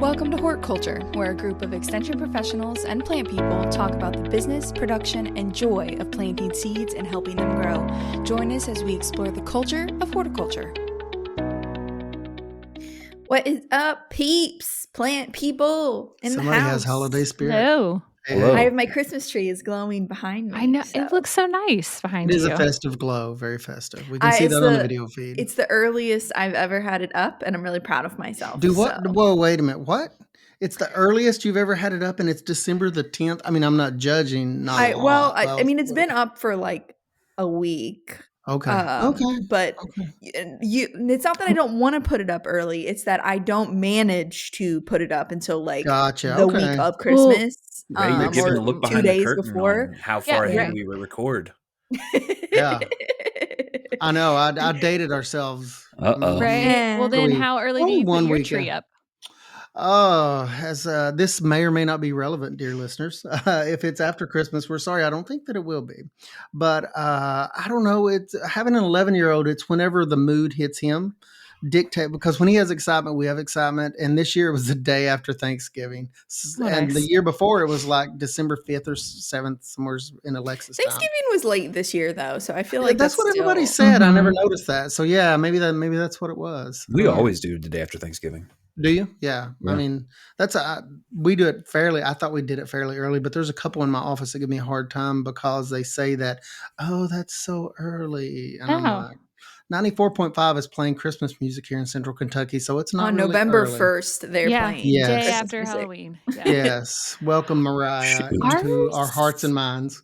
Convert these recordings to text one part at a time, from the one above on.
Welcome to Hort Culture, where a group of extension professionals and plant people talk about the business, production, and joy of planting seeds and helping them grow. Join us as we explore the culture of horticulture. What is up, peeps? Plant people in Somebody the house. has holiday spirit. Hello. Hello. I have my Christmas tree is glowing behind me. I know. It looks so nice behind It you. is a festive glow, very festive. We can see that on the video feed. It's the earliest I've ever had it up, and I'm really proud of myself. Do what? So. Whoa, wait a minute. What? It's the earliest you've ever had it up, and it's December the 10th. I mean, I'm not judging. I mean, it's been up for like a week. Okay. But it's not that I don't want to put it up early. It's that I don't manage to put it up until like the week of Christmas. You're giving a look behind 2 days the curtain before. How far ahead we record. Yeah. I know. I dated ourselves. Uh-oh. Right. Well, then how early do you put your tree up? As this may or may not be relevant, dear listeners. If it's after Christmas, we're sorry. I don't think that it will be. But I don't know. It's having an 11-year-old. It's whenever the mood hits him. Dictate, because when he has excitement, we have excitement. And this year it was the day after Thanksgiving. And the year before it was like December 5th or 7th, somewhere in Alexis Thanksgiving time. was late this year though. So I feel like that's what everybody said. I never noticed that. So yeah, maybe that's what it was. We always do the day after Thanksgiving. Do you? Yeah. I mean, we do it fairly. I thought we did it fairly early, but there's a couple in my office that give me a hard time because they say that, that's so early. And I'm like, 94.5 is playing Christmas music here in Central Kentucky, so it's not on really November early. 1st. They're playing day after Halloween. Yeah. Yes, welcome Mariah into our hearts and minds.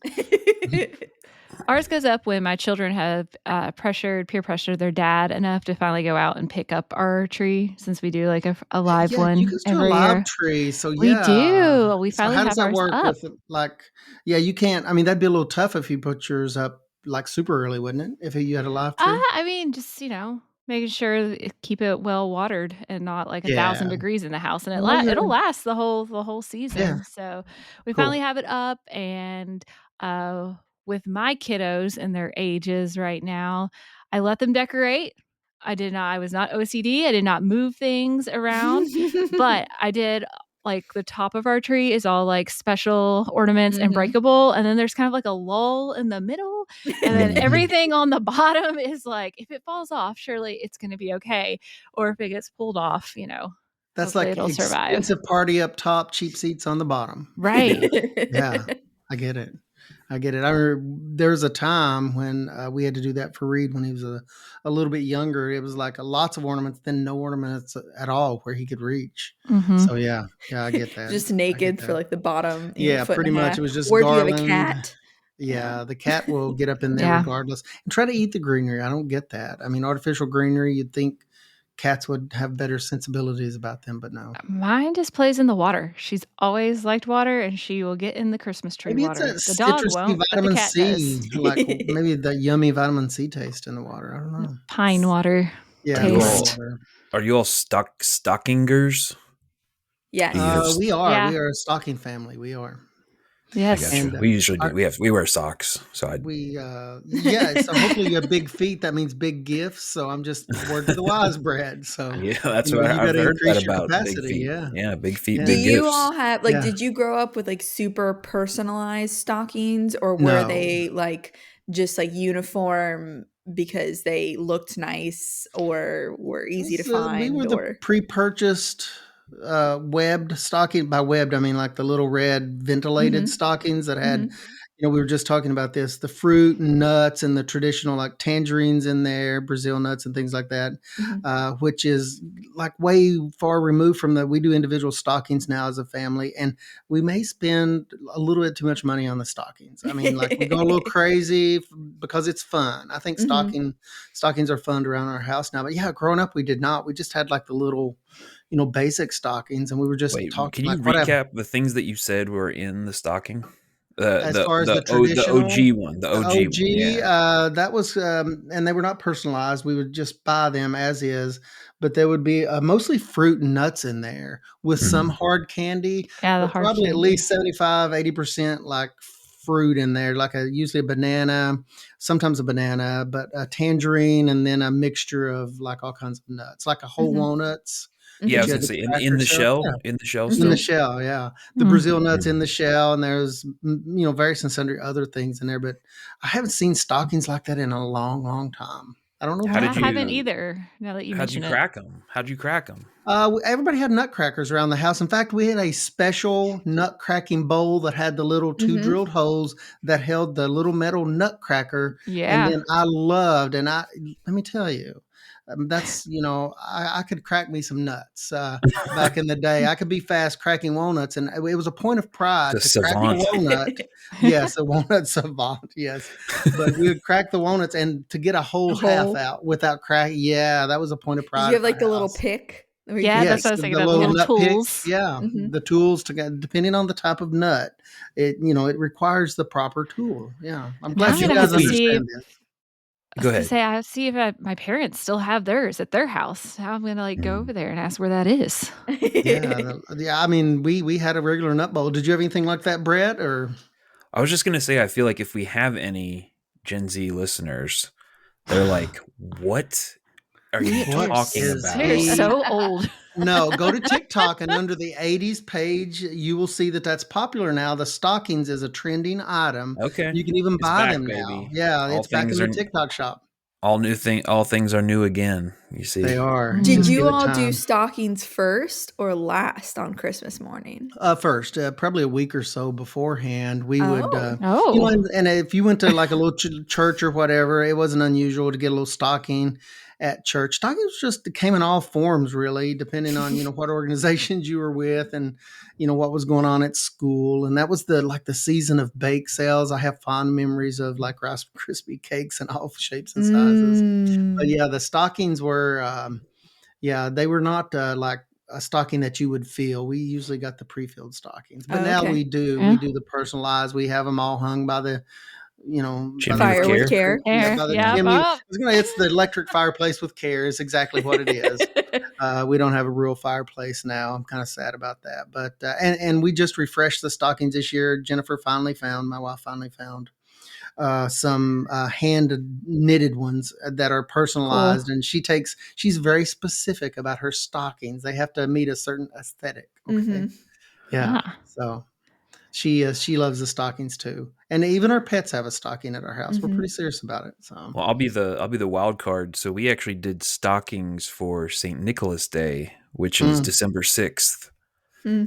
Ours goes up when my children have peer pressured their dad enough to finally go out and pick up our tree, since we do like a live one you guys do every a live year. tree, so we do. We finally how does have that work up. with you can't. I mean, that'd be a little tough if you put yours up like super early, wouldn't it? If you had a live tree? I mean, just making sure keep it well watered and not like 1,000 degrees in the house, and it'll last the whole season. Yeah. So we finally have it up, and with my kiddos and their ages right now, I let them decorate. I was not OCD. I did not move things around, but I did. Like the top of our tree is all like special ornaments and breakable. And then there's kind of like a lull in the middle. And then everything on the bottom is like, if it falls off, surely it's going to be okay. Or if it gets pulled off, that's like it'll survive. Expensive party up top, cheap seats on the bottom. Right. Yeah, I get it. I remember there was a time when we had to do that for Reed when he was a little bit younger. It was like lots of ornaments, then no ornaments at all where he could reach. Mm-hmm. So yeah, I get that. Just naked for like the bottom. Yeah, pretty much. It was just or garland. Do you have a cat? Yeah, the cat will get up in there regardless and try to eat the greenery. I don't get that. I mean, artificial greenery, you'd think cats would have better sensibilities about them, but no. Mine just plays in the water. She's always liked water, and she will get in the Christmas tree water. It's the dog won't, vitamin but the cat C, does. like maybe the yummy vitamin C taste in the water. I don't know. Pine water taste. Are you all stockingers? Yes. We are. Yeah. We are a stocking family. We are. Yes, and, we usually do. We wear socks, so so hopefully you have big feet. That means big gifts. So I'm just word to the wise, Brad. So that's what I've heard that about big feet. Yeah, big feet. Do big you gifts. all have Did you grow up with like super personalized stockings, or were they like just like uniform because they looked nice or were easy to find? We were the pre-purchased. Webbed stocking. By webbed, I mean like the little red ventilated stockings that had, we were just talking about this, the fruit and nuts and the traditional like tangerines in there, Brazil nuts and things like that, which is like way far removed from we do individual stockings now as a family, and we may spend a little bit too much money on the stockings. I mean, like we go a little crazy because it's fun. I think stockings are fun around our house now, but yeah, growing up we did not. We just had like the little basic stockings, and we were just talking. Can you recap the things that you said were in the stocking? As far as the traditional, the OG one, the OG one, yeah. That was, and they were not personalized. We would just buy them as is, but there would be mostly fruit and nuts in there with some hard candy. Yeah, the hard probably candy. At least 75-80% like fruit in there, like usually a banana, sometimes a banana, but a tangerine, and then a mixture of like all kinds of nuts, like a whole Mhm. walnuts Yeah, I that Mhm. was you gonna had to say crack yourself. Yeah. in the shell In the Mhm. still. shell, yeah. The Mm. Brazil nuts in Mm. the shell, and there's, various and sundry other things in there, but I haven't seen stockings like that in a long, long time. I don't know if How you I did can. haven't you either, now that you how'd you mention it. crack them? How'd you crack them? Everybody had nutcrackers around the house. In fact, we had a special nut cracking bowl that had the little two Mhm. drilled holes that held the little metal nutcracker. And Yeah. then I loved, and let me tell you, that's, I could crack me some nuts back in the day. I could be fast cracking walnuts, and it was a point of pride The to crack a savant. walnut. Yes, a walnut savant. Yes, but we would crack the walnuts, and to get a A whole half hole. out without crack. Yeah, that was a point of Did you pride have, at like, our the little house. pick where you Yeah, could, that's Yes, what I was thinking the of, the little little nut pick. tools. Yeah, Mhm. the tools depending on the type of nut, it requires the proper tool. Yeah, I'm Now I glad I'm you feel gonna like have guys if to we see. understand this. I Go was gonna ahead. say, I see if my parents still have theirs at their house. Now I'm gonna, like, go Mm. over there and ask where that is. Yeah, yeah. I mean, we had a regular nut bowl. Did you have anything like that, Brett? Or I was just gonna say, I feel like if we have any Gen Z listeners, they're like, "What are you what talking is We're about?" he? so old. No, go to TikTok, and under the '80s page, you will see that that's popular now. The stockings is a trending item. Okay, You can even it's buy back, them now. baby. Yeah, it's back in the TikTok shop. All things are new again. You see. They are. Did Just Mm. give you it all do time. stockings first or last on Christmas morning? First, probably a week or so beforehand, we would, Oh. Oh. and if you went to like a little church or whatever, it wasn't unusual to get a little stocking at church. Stockings just came in all forms, really, depending on what organizations you were with, and what was going on at school. And that was the season of bake sales. I have fond memories of like Rice Krispie cakes and all shapes and sizes. But Mm. yeah, the stockings were. Yeah, they were not, like a stocking that you would feel. We usually got the pre-filled stockings, but Oh, now okay. Yeah. we do the personalized. We have them all hung by by the Chimney with Fire with care. refrigerator. care. Yeah, There. by the Yep. Yeah. chimney. Oh. It's the electric fireplace with care is exactly what it is. We don't have a real fireplace now. I'm kind of sad about that, but and we just refreshed the stockings this year. My wife finally found some hand knitted ones that are Cool. personalized, and she's very specific about her stockings. They have to meet a certain aesthetic. Okay, Mhm. yeah. Ah. So she loves the stockings too, and even our pets have a stocking at our house. We're pretty Mhm. serious about it. So Well, I'll be the wild card. So we actually did stockings for St. Nicholas Day, which is mm, December 6th. Hmm.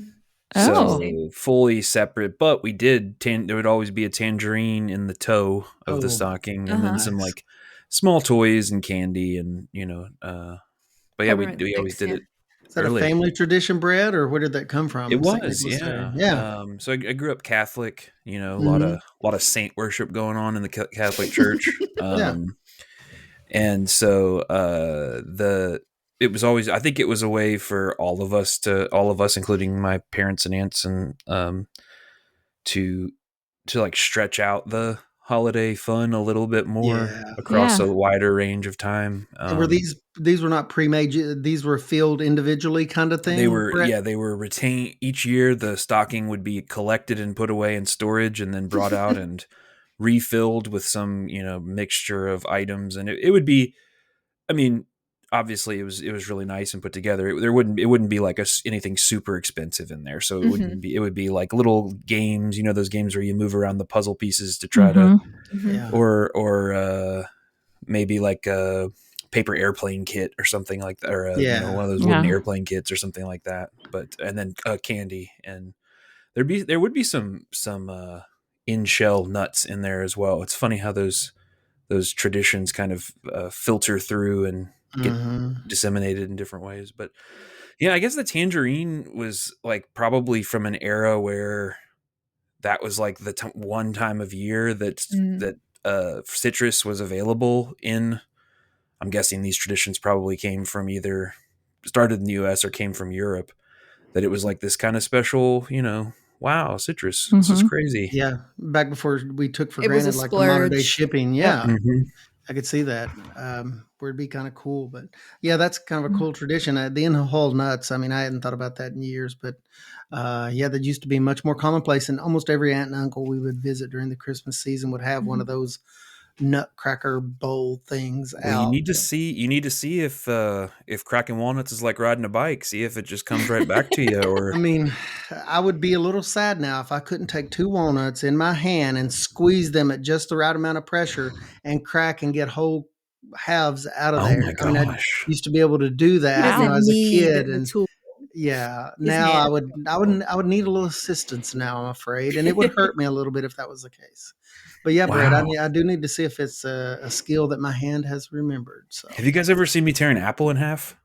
Oh. Interesting. So fully separate, but we did there would always be a tangerine in the toe of the oh, stocking, and then Uh-huh. some nice. like small toys and candy, and but yeah, Peppermint we always sticks, did yeah. it Is that a early. family tradition, Brad, or where did that come It from? St. was, Nicholas Day. yeah. Yeah. So I grew up Catholic, Hmm. a lot of saint worship going on in the Catholic Church. Yeah. And so the it was always, I think it was a way for all of us, including my parents and aunts, and to like stretch out the holiday fun a little bit more Yeah. across Yeah. a wider range of time. And were these were not pre-made? These were filled individually, kind of They thing, were, Brett. yeah, they were retained each year. The stocking would be collected and put away in storage, and then brought out and refilled with some, mixture of items. And it would be, I mean, obviously it was really nice and put together. It wouldn't be like anything super expensive in there. So Mhm. it would be like little games, those games where you move around the puzzle pieces to try to, Mhm. Mhm. Yeah. or maybe like a paper airplane kit or something like that, or Yeah. one of those wooden Yeah. airplane kits or something like that. But and then candy, and there would be some in shell nuts in there as well. It's funny how those traditions kind of filter through and get Mhm. disseminated in different ways. But yeah, I guess the tangerine was like probably from an era where that was like the one time of year Mm. that citrus was available in. I'm guessing these traditions probably came from either started in the US or came from Europe, that it was like this kind of special, wow, citrus. This is Mhm. crazy. Yeah. Back before we took for It was a granted like the modern day splurge. shipping. Yep. Yeah. Mhm. I could see that, where it'd be kinda cool, but yeah, that's kind of a Mm. cool tradition, the in-the-hole nuts, I mean, I hadn't thought about that in years, but, yeah, that used to be much more commonplace, and almost every aunt and uncle we would visit during the Christmas season would have one of Mhm. those nutcracker bowl things Well, out. you need to see if cracking walnuts is like riding a bike. See if it just comes right back to you, I or mean, I would be a little sad now if I couldn't take 2 walnuts in my hand and squeeze them at just the right amount of pressure and crack and get whole halves out of oh there. my I mean, I gosh, used to be able to do He that, Wow. as a doesn't kid, need the and tool. yeah, His now hand. I would need a little assistance now, I'm afraid, and it would hurt me a little bit if that was the case. But yeah, Brett, wow. I do need to see if it's a skill that my hand has remembered, so Have you guys ever seen me tear an apple in half?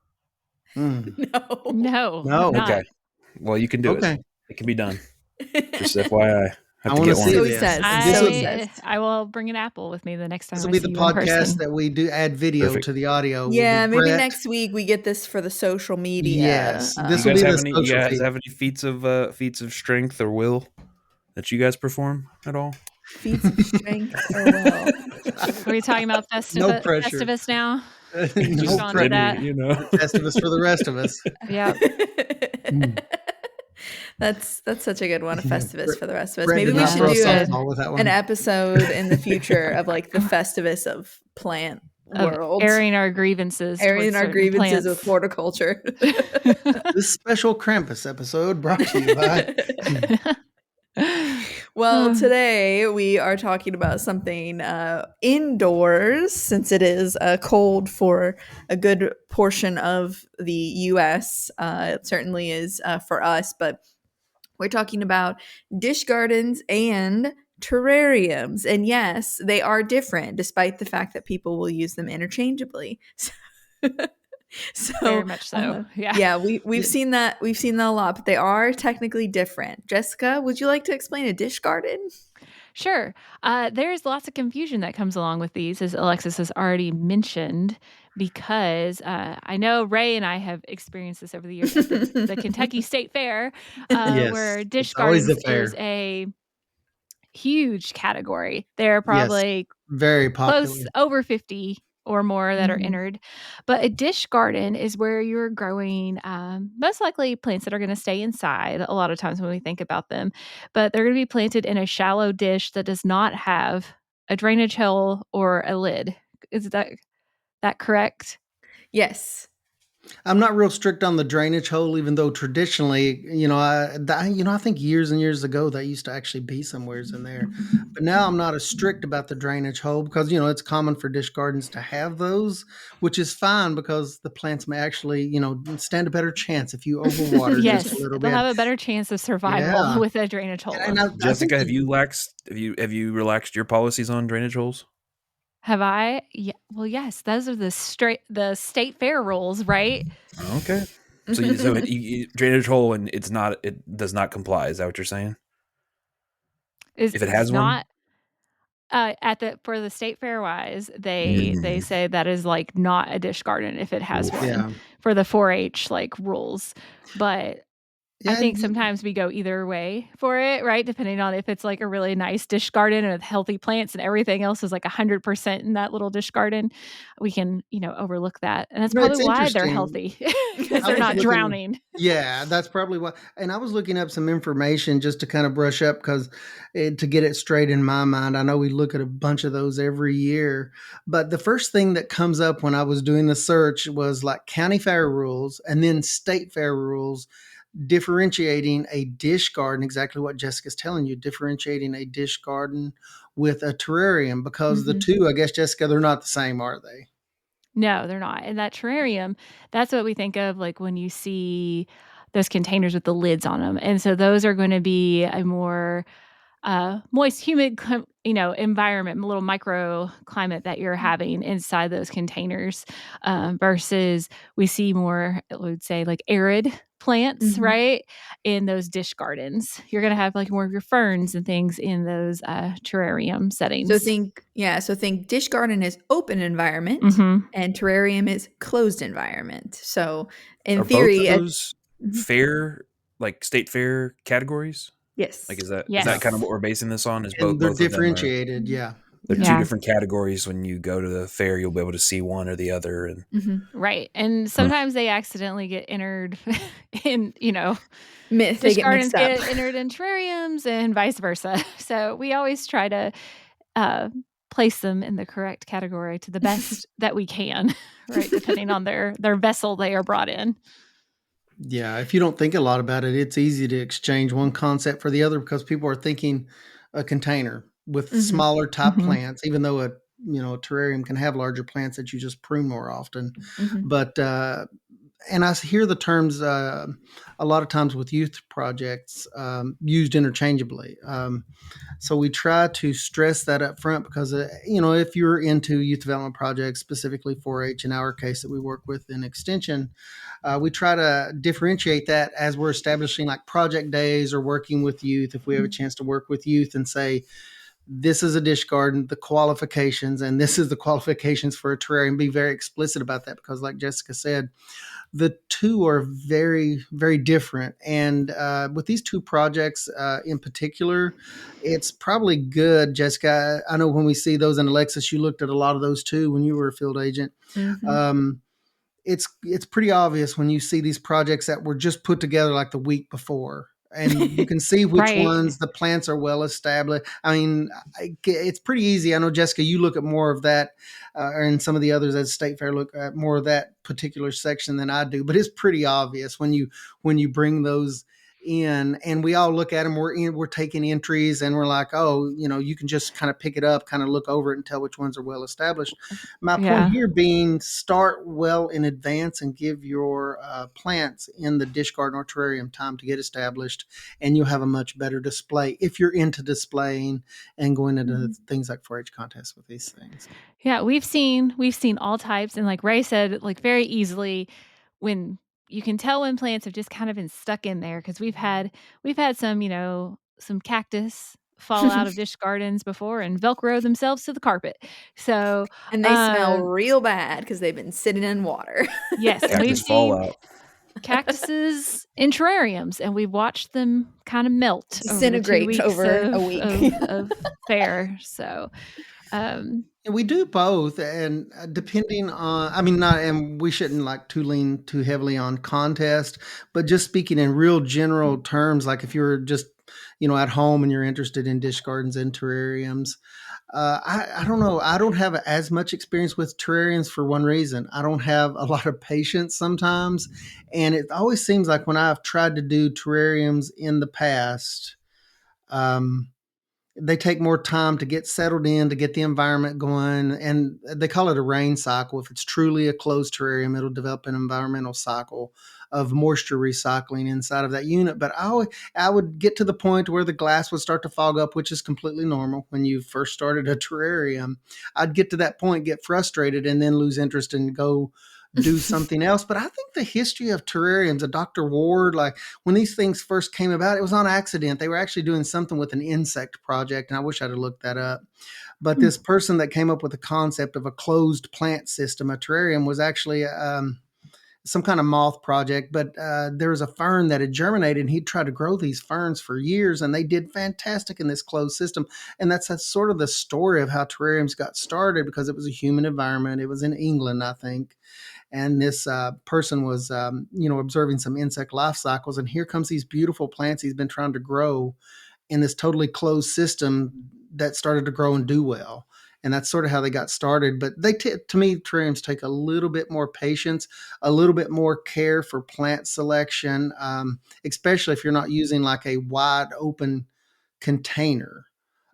mm, No. No, I've no. Okay, not. well you can do it. Okay. It can be done. Just FYI, I have to wanna get one. see So he this. says. So he says. I will bring an apple with me the next time This'll I be the see you in podcast person. that we do add video Perfect. to the audio will be Yeah, maybe Brett. next week we get this for the social media. Yes, this will You be guys the have any? You social guys feed. have any feats of strength or will that you guys perform at all? Feats of strength or will. Are we talking about No pressure. Festivus now? Just No going I through pressure. that? mean, you know. The Festivus for the rest of us. Yep. Mm. That's such a good one, a Yeah, Festivus for the rest of us. Brett Maybe did we not Yeah, should throw a that's do good. softball with that an one. episode in the future of like the Festivus of plant Of world, airing our grievances airing towards our certain grievances with plants. horticulture. This special Krampus episode brought to you by Well, today we are talking about something indoors since it is cold for a good portion of the US. It certainly is for us, but we're talking about dish gardens and terrariums. And yes, they are different despite the fact that people will use them interchangeably. Very So, much so. Yeah. yeah, Yeah. we've seen that a lot, but they are technically different. Jessica, would you like to explain a dish garden? Sure. There's lots of confusion that comes along with these, as Alexis has already mentioned, because I know Ray and I have experienced this over the years at the Kentucky State Fair, Yes, where it's dish always the gardens is fair. a huge category. There are Yes, probably very close popular. over 50 or more that are Mhm. entered. But a dish garden is where you're growing most likely plants that are going to stay inside a lot of times when we think about them. But they're going to be planted in a shallow dish that does not have a drainage hole or a lid. Is that correct? Yes. I'm not real strict on the drainage hole, even though traditionally, I think years and years ago that used to actually be somewheres in there. But now I'm not as strict about the drainage hole because it's common for dish gardens to have those, which is fine because the plants may actually stand a better chance if you overwater just a Yes, little they'll bit. have a better chance of survival Yeah, with a drainage hole. and I think Jessica, have you relaxed your policies on drainage holes? Have I? Yeah. Well, yes, those are the state fair rules, right? Okay. Drainage hole and it does not comply. Is that what you're saying? Is If it it's has one? not at the for the state fair wise, they Mm. say that is, like, not a dish garden if it has Oof. one yeah, for the 4-H, like, rules, but I yeah, think sometimes we go either way for it, right? Depending on if it's, like, a really nice dish garden with healthy plants and everything else is, like, 100% in that little dish garden, we can, overlook that, and that's probably it's why they're interesting. healthy because 'cause I they're was not looking drowning. Yeah, that's probably why, and I was looking up some information just to kind of brush up because to get it straight in my mind. I know we look at a bunch of those every year, but the first thing that comes up when I was doing the search was like county fair rules and then state fair rules differentiating a dish garden, exactly what Jessica's telling you, differentiating a dish garden with a terrarium because the Mhm. two, I guess, Jessica, they're not the same, are they? No, they're not, and that terrarium, that's what we think of, like, when you see those containers with the lids on them, and so those are gonna be a more moist, humid, environment, a little microclimate that you're having inside those containers, versus we see more, I would say, like arid plants, Mhm. right? In those dish gardens, you're gonna have like more of your ferns and things in those terrarium settings. So think dish garden is open environment Hmm. and terrarium is closed environment. So in Are both of theory, those mhm. fair, like state fair categories? Like, Yes. is that Yeah. kind of Yes. what we're basing this on? Is And they're both of them are differentiated. Mhm. Yeah. They're two Yeah. different categories. When you go to the fair, you'll be able to see one or the other. And Right, and Hmm. sometimes they accidentally get entered in, Myth, they dish get gardens mixed up. get entered in terrariums and vice versa. So we always try to, uh, place them in the correct category to the best that we can, right, depending on their vessel they are brought in. Yeah, if you don't think a lot about it, it's easy to exchange one concept for the other because people are thinking a container with Mhm. smaller type Mhm. plants, even though a terrarium can have larger plants that you just prune more often. Mhm. But and I hear the terms a lot of times with youth projects used interchangeably. So we try to stress that up front because, if you're into youth development projects, specifically 4-H in our case that we work with in Extension, we try to differentiate that as we're establishing like project days or working with youth. If we have a chance to work with youth and say, this is a dish garden, the qualifications, and this is the qualifications for a terrarium, be very explicit about that because, like Jessica said, the two are very, very different. And with these two projects in particular, it's probably good, Jessica. I know when we see those in Alexis, you looked at a lot of those too when you were a field agent. Mhm. Um, it's pretty obvious when you see these projects that were just put together like the week before, and you can see which Right. ones the plants are well established. I mean, it's pretty easy. I know, Jessica, you look at more of that, and some of the others at State Fair look at more of that particular section than I do. But it's pretty obvious when you bring those in, and we all look at them. We're taking entries, and we're like, oh, you can just kind of pick it up, kind of look over it, and tell which ones are well established. My point Yeah. here being, start well in advance and give your plants in the dish garden or terrarium time to get established, and you'll have a much better display if you're into displaying and going into Mhm. things like 4-H contests with these things. Yeah, we've seen all types, and like Ray said, like, very easily when you can tell when plants have just kind of been stuck in there because we've had some, some cactus fall out of dish gardens before and Velcro themselves to the carpet. So, And they smell uh, real bad because 'cause they've been sitting in water. yes, and we've cactus seen fallout. cactuses in terrariums, and we've watched them kinda melt over the 2 Disintegrate weeks over a of week. of fair. So, um And we do both, and depending on, I mean, not, and we shouldn't like to lean too heavily on contest, but just speaking in real general terms, like if you're just, at home and you're interested in dish gardens and terrariums, I don't know. I don't have as much experience with terrariums for one reason. I don't have a lot of patience sometimes. And it always seems like when I've tried to do terrariums in the past, um, they take more time to get settled in, to get the environment going. And they call it a rain cycle. If it's truly a closed terrarium, it'll develop an environmental cycle of moisture recycling inside of that unit. But I would get to the point where the glass would start to fog up, which is completely normal when you first started a terrarium. I'd get to that point, get frustrated, and then lose interest and go do something else. But I think the history of terrariums, a Dr. Ward, like when these things first came about, it was on accident. They were actually doing something with an insect project, and I wish I'd have looked that up. But Hmm. this person that came up with the concept of a closed plant system, a terrarium, was actually some kind of moth project. But there was a fern that had germinated, and he'd tried to grow these ferns for years, and they did fantastic in this closed system. And that's sort of the story of how terrariums got started, because it was a human environment. It was in England, I think, and this person was observing some insect life cycles, and here comes these beautiful plants he's been trying to grow in this totally closed system that started to grow and do well. And that's sort of how they got started. But to me, terrariums take a little bit more patience, a little bit more care for plant selection, especially if you're not using like a wide open container,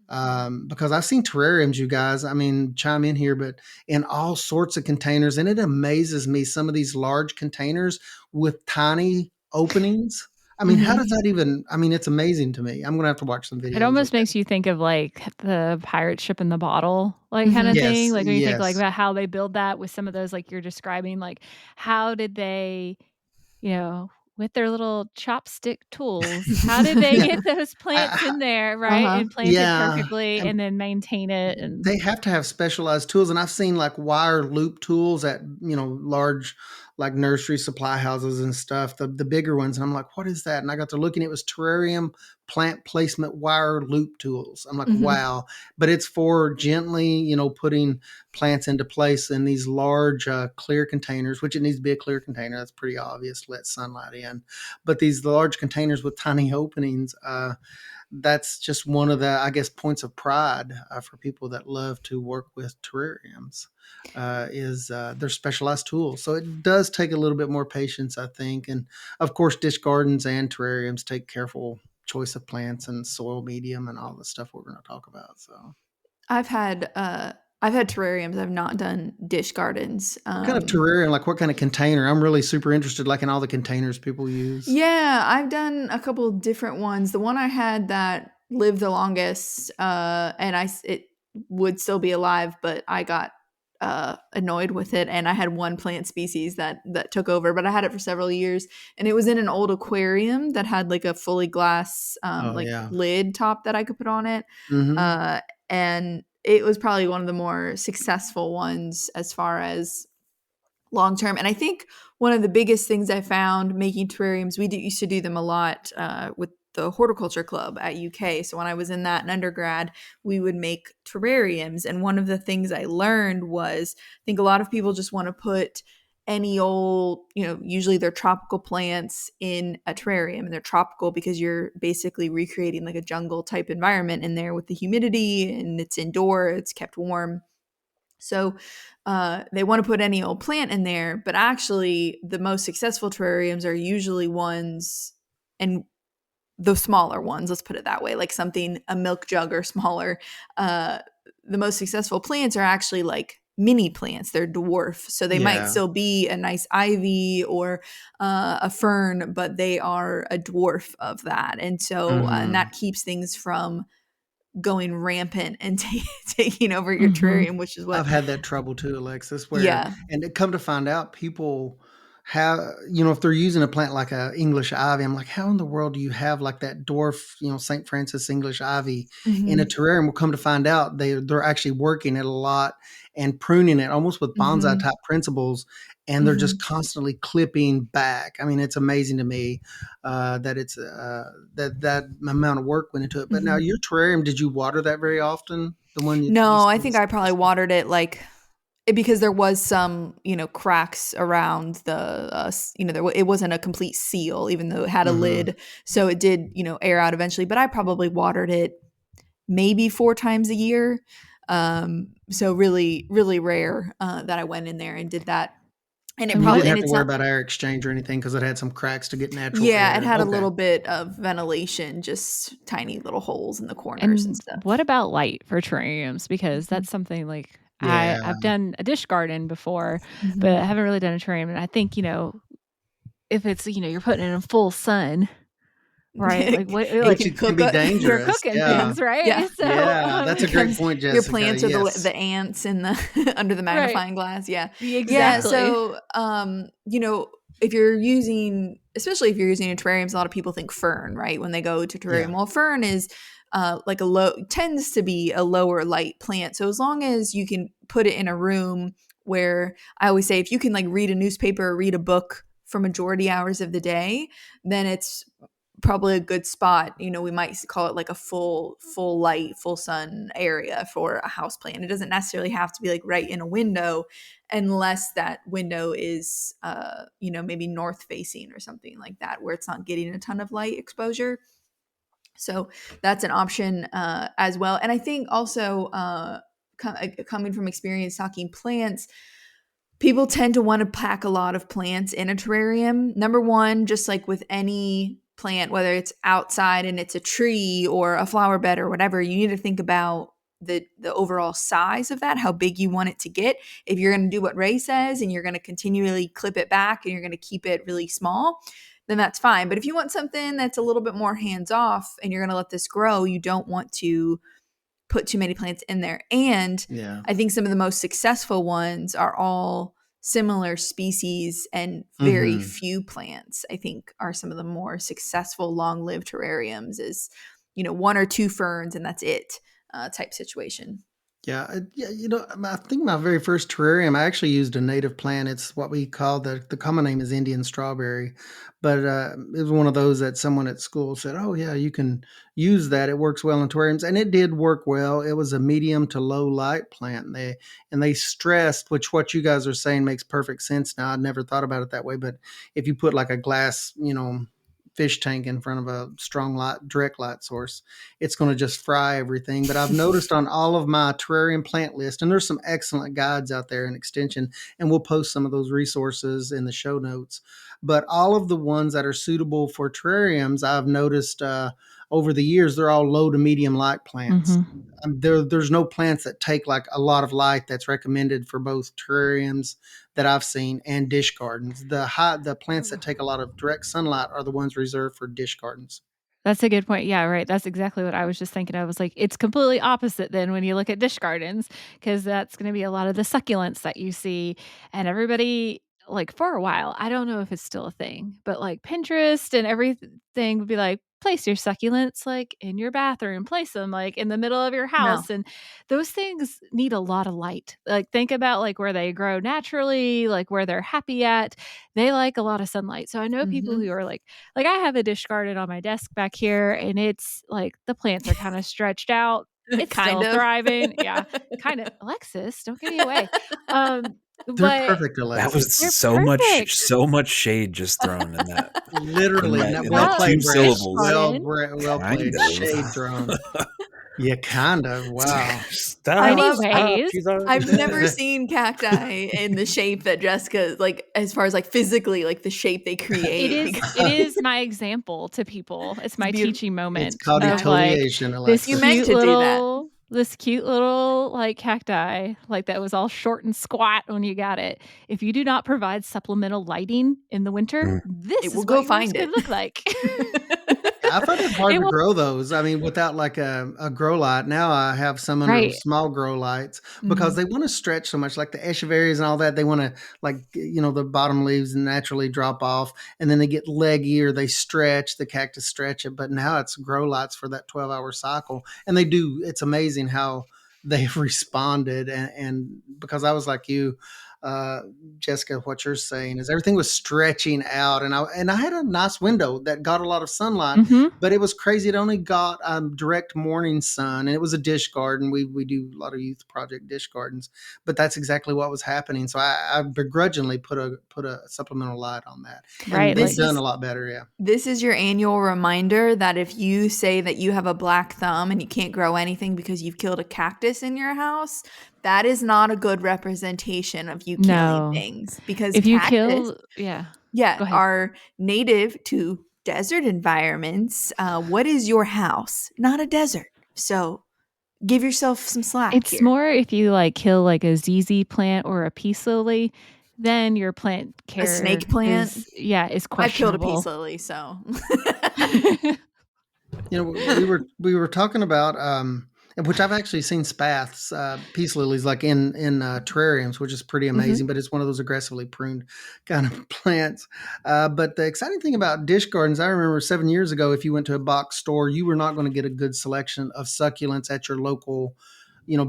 because I've seen terrariums, you guys, I mean, chime in here, but in all sorts of containers. And it amazes me, some of these large containers with tiny openings. I mean, how Mhm. does that even, I mean, it's amazing to me. I'm going to have to watch some It videos of almost that. makes you think of, like, the pirate ship in the bottle, like, kinda Mhm. thing, Yes, like, when you think, like, yes. about how they build that with some of those, like, you're describing, like, how did they, you know, with their little chopstick tools, how did they Yeah. get those plants I, in there, right, Uh-huh. and planted yeah. perfectly And and then maintain it and they have to have specialized tools, and I've seen like wire loop tools at large like nursery supply houses and stuff, the bigger ones, and I'm like, what is that? And I got to looking, it was terrarium plant placement wire loop tools. I'm like, Mhm. wow. But it's for gently, putting plants into place in these large clear containers, which it needs to be a clear container. That's pretty obvious. Let sunlight in. But these large containers with tiny openings, that's just one of the, I guess, points of pride for people that love to work with terrariums. Is They're specialized tools. So it does take a little bit more patience, I think. And of course, dish gardens and terrariums take careful choice of plants and soil medium and all the stuff we're going to talk about. So I've had terrariums. I've not done dish gardens. what kind of terrarium, like what kind of container? I'm really super interested, like in all the containers people use. Yeah, I've done a couple different ones. The one I had that lived the longest, and it would still be alive, but I got annoyed with it, and I had one plant species that took over. But I had it for several years, and it was in an old aquarium that had like a fully glass Oh like yeah. lid top that I could put on it, Mm-hmm. uh, and it was probably one of the more successful ones as far as long term. And I think one of the biggest things I found making terrariums, used to do them a lot with the horticulture club at UK. So when I was in that in undergrad, we would make terrariums. And one of the things I learned was I think a lot of people just want to put any old, usually they're tropical plants in a terrarium, and they're tropical because you're basically recreating like a jungle type environment in there with the humidity, and it's indoor, it's kept warm. So they want to put any old plant in there, but actually, the most successful terrariums are usually ones, and the smaller ones, let's put it that way, like something, a milk jug or smaller. Uh, the most successful plants are actually like mini plants. They're dwarf. So they might Yeah. still be a nice ivy or a fern, but they are a dwarf of that. And so, and Mm-hmm. that keeps things from going rampant and taking over your Mhm. terrarium, which is what, I've had that trouble too, Alexis, where, yeah. and to come to find out, people have, if they're using a plant like a English ivy, I'm like, how in the world do you have like that dwarf, St. Francis English ivy in a Mhm. terrarium? We'll come to find out they're actually working it a lot and pruning it almost with bonsai Mhm. type principles. And they're just Mhm. constantly clipping back. I mean, it's amazing to me that it's that amount of work went into it. But now Mhm. your terrarium, did you water that very often? The one you No, I said think was I probably successful? watered it like because there was some, cracks around the, it wasn't a complete seal, even though it had a Mhm. lid. So it did, air out eventually. But I probably watered it maybe 4 times a year. So really, really rare that I went in there and did that. And it And You what probably, didn't and have to it's worry not, about air exchange or anything because it had some cracks to get natural yeah, it air. had a Okay. little bit of ventilation, just tiny little holes in the corners and and what stuff. about light for terrariums? Because Mhm. that's something like Yeah. I've done a dish garden before, but I Mhm. haven't really done a terrarium, and I think, if it's, you're putting it in full sun, right? Like, what It like, Which can it can cook be you're dangerous. cooking Yeah. things, yeah. right? So, Yeah. That's a great because point, Your Jessica. plants are Yes. the ants in the under the right. magnifying glass, yeah. Yeah, Yeah. Exactly. so, if you're using, especially if you're using a terrariums, a lot of people think fern, right, when they go to terrarium. Yeah. Well, fern is, like tends to be a lower light plant, so as long as you can put it in a room where I always say if you can, like, read a newspaper or read a book for majority hours of the day, then it's probably a good spot. We might call it like a full light, full sun area for a house plant. It doesn't necessarily have to be like right in a window, unless that window is maybe north facing or something like that, where it's not getting a ton of light exposure. So that's an option as well. And I think also coming from experience talking plants, people tend to want to pack a lot of plants in a terrarium. Number one, just like with any plant, whether it's outside and it's a tree or a flower bed or whatever, you need to think about the overall size of that, how big you want it to get. If you're going to do what Ray says and you're going to continually clip it back and you're going to keep it really small, then that's fine. But if you want something that's a little bit more hands off and you're going to let this grow, you don't want to put too many plants in there. And Yeah. I think some of the most successful ones are all similar species and very Hmm. few plants. I think are some of the more successful long-lived terrariums is, one or two ferns and that's it type situation. Yeah, yeah, I think my very first terrarium, I actually used a native plant. It's what we call the common name is Indian strawberry, but it was one of those that someone at school said, "Oh yeah, you can use that. It works well in terrariums," and it did work well. It was a medium to low light plant. And they stressed, which what you guys are saying makes perfect sense now. I'd never thought about it that way, but if you put like a glass, fish tank in front of a strong light, direct light source, it's going to just fry everything. But I've noticed on all of my terrarium plant list, and there's some excellent guides out there in extension, and we'll post some of those resources in the show notes. But all of the ones that are suitable for terrariums, I've noticed over the years, they're all low to medium light plants. Mm-hmm. There's no plants that take like a lot of light that's recommended for both terrariums that I've seen and dish gardens. The plants that take a lot of direct sunlight are the ones reserved for dish gardens. That's a good point. Yeah, right. That's exactly what I was just thinking. I was like, it's completely opposite then when you look at dish gardens, because that's going to be a lot of the succulents that you see. And everybody, like for a while, I don't know if it's still a thing, but like Pinterest and everything would be like, place your succulents like in your bathroom, place them like in the middle of your No. house. And those things need a lot of light. Like think about like where they grow naturally, like where they're happy at. They like a lot of sunlight. So I know people Mhm. who are like I have a dish garden on my desk back here and it's like the plants are kind of stretched out. It's Kind still of. thriving. Yeah. Kind of Alexis, don't give me away. Um They're but perfect, That was Alexis. they're perfect. so much shade just thrown in that Literally, well About played, two Brent. dish syllables. garden. Well Kind played. Shade of. thrown. Yeah, kind of. Wow. I Stop, love stop. Anyways, She's already I've never there. seen cacti in the shape that Jessica like, as far as, like, physically, like, the shape they it create is because it is my example to people. It's it's my beautiful. teaching It's moment called of Yeah. like exfoliation, this You meant Alexis. to do that. this cute little like cacti, like that was all short and squat when you got it. If you do not provide supplemental lighting in the winter, Mm. It this will is go what yours find could it. look like. I found it hard It to will grow those. I mean, without like a grow light. Now I have some under right. small grow lights because Mhm. they want to stretch so much. Like the echeverias and all that, they want to like the bottom leaves naturally drop off, and then they get leggy or they stretch. The cactus stretch it, but now it's grow lights for that 12-hour cycle, and they do. It's amazing how they've responded, and because I was like you. Uh, Jessica, what you're saying is everything was stretching out, and I had a nice window that got a lot of sunlight, Mhm. but it was crazy. It only got direct morning sun, and it was a dish garden. We do a lot of youth project dish gardens, but that's exactly what was happening. So I begrudgingly put a supplemental light on that, and Right. they've Like done a lot better. Yeah. This is your annual reminder that if you say that you have a black thumb and you can't grow anything because you've killed a cactus in your house, that is not a good representation of you killing no. things because If you cactus, kill yeah. yeah, Go ahead. are native to desert environments. What is your house? Not a desert. So give yourself some slack It's here. more if you, like, kill, like, a ZZ plant or a peace lily, then your plant A care snake plant. is yeah, is I've killed a peace questionable. lily, so We were talking about which I've actually seen spaths, peace lilies, like in terrariums, which is pretty Mhm. amazing. But it's one of those aggressively pruned kind of plants. But the exciting thing about dish gardens, I remember 7 years ago, if you went to a box store, you were not going to get a good selection of succulents at your local,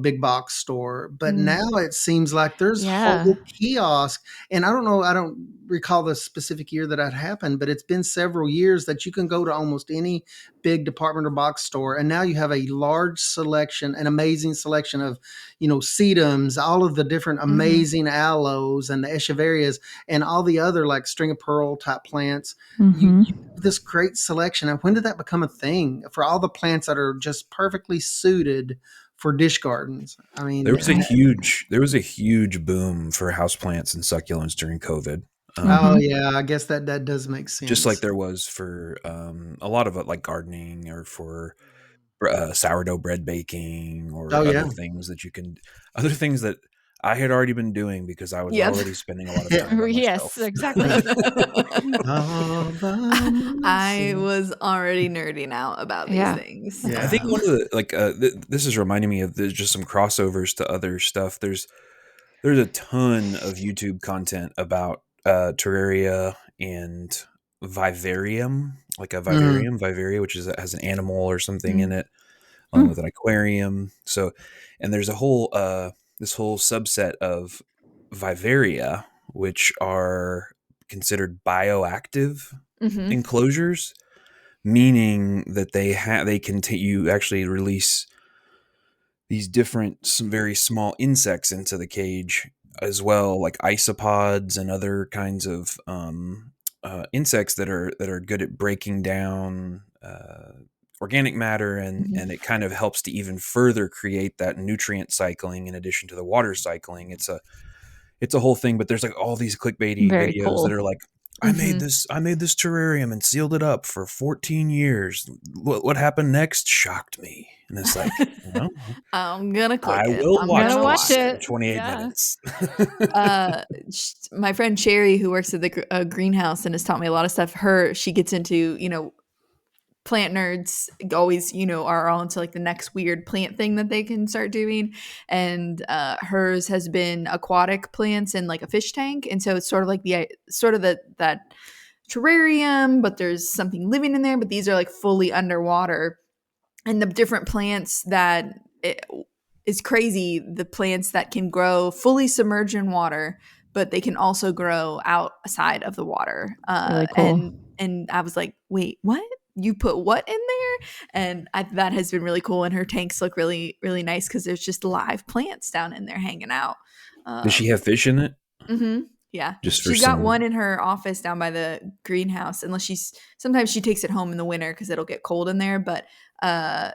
big box store. But Mm. now it seems like there's Yeah. whole kiosk, and I don't know, I don't recall the specific year that happened, but it's been several years that you can go to almost any big department or box store, and now you have a large selection, an amazing selection of, sedums, all of the different Mhm. amazing aloes and the echeverias and all the other like string of pearl type plants. You Mhm. have this great selection. And when did that become a thing for all the plants that are just perfectly suited for dish gardens? I mean, Right. There was a huge boom for houseplants and succulents during COVID. oh Mhm. yeah, I guess that does make Just like sense. there was for a lot of it, like gardening or for sourdough bread baking or Oh yeah. other things that I had already been doing because I was Yep. already spending a lot of time by Yes, myself. exactly. All by I myself. was already nerding out about these Yeah. things. That's I think Yeah. one of the this is reminding me of there's just some crossovers to other stuff. There's a ton of YouTube content about Terraria and Vivarium, like a Mhm. Vivaria, which has an animal or something in Mm. it. along with an aquarium. So, and there's a whole this whole subset of vivaria, which are considered bioactive Mm-hmm. enclosures, meaning that they can you actually release these different some very small insects into the cage as well, like isopods and other kinds of insects that are good at breaking down organic matter, Mm-hmm. and it kind of helps to even further create that nutrient cycling in addition to the water cycling. It's a whole thing, but there's like all these clickbaity Very videos that cool. are like, Mm-hmm. I made this terrarium and sealed it up for 14 years. What happened next shocked me. And it's like, well, I'm gonna I click it. will I'm Gotta watch gonna watch this watch for it. it. 28 Yeah. minutes. My friend Sherry, who works at the greenhouse and has taught me a lot of stuff, she gets into, plant nerds always, are all into like the next weird plant thing that they can start doing. And hers has been aquatic plants in like a fish tank. And so it's sort of like that terrarium, but there's something living in there, but these are like fully underwater. And the different plants that it is crazy, the plants that can grow fully submerged in water, but they can also grow outside of the water. Really cool. And I was like, wait, what? You put what in there? And that has been really cool. And her tanks look really, really nice because there's just live plants down in there hanging out. Does she have fish in it? Mm-hmm. Yeah. Just for She's got one some. in her office down by the greenhouse, unless sometimes she takes it home in the winter because it'll get cold in there. But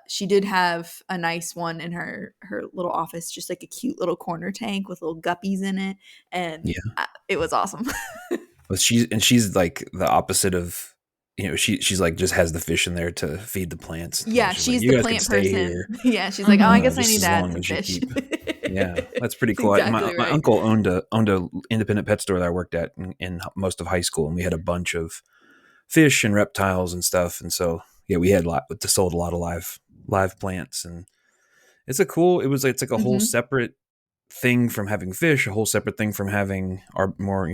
she did have a nice one in her little office, just like a cute little corner tank with little guppies in it. And Yeah. it was awesome. But she's like the opposite of, she's like just has the fish in there to feed the plants. Yeah, She's like, she's you the guys can plant stay person. here, Yeah, she's like, oh, I guess I just need as to add long some as you fish. keep. Yeah, that's pretty That's cool. My exactly right. uncle owned a independent pet store that I worked at in most of high school, and we had a bunch of fish and reptiles and stuff. And so yeah, we had sold a lot of live plants, and it's like a whole Mm-hmm. separate thing from having fish, a whole separate thing from having our more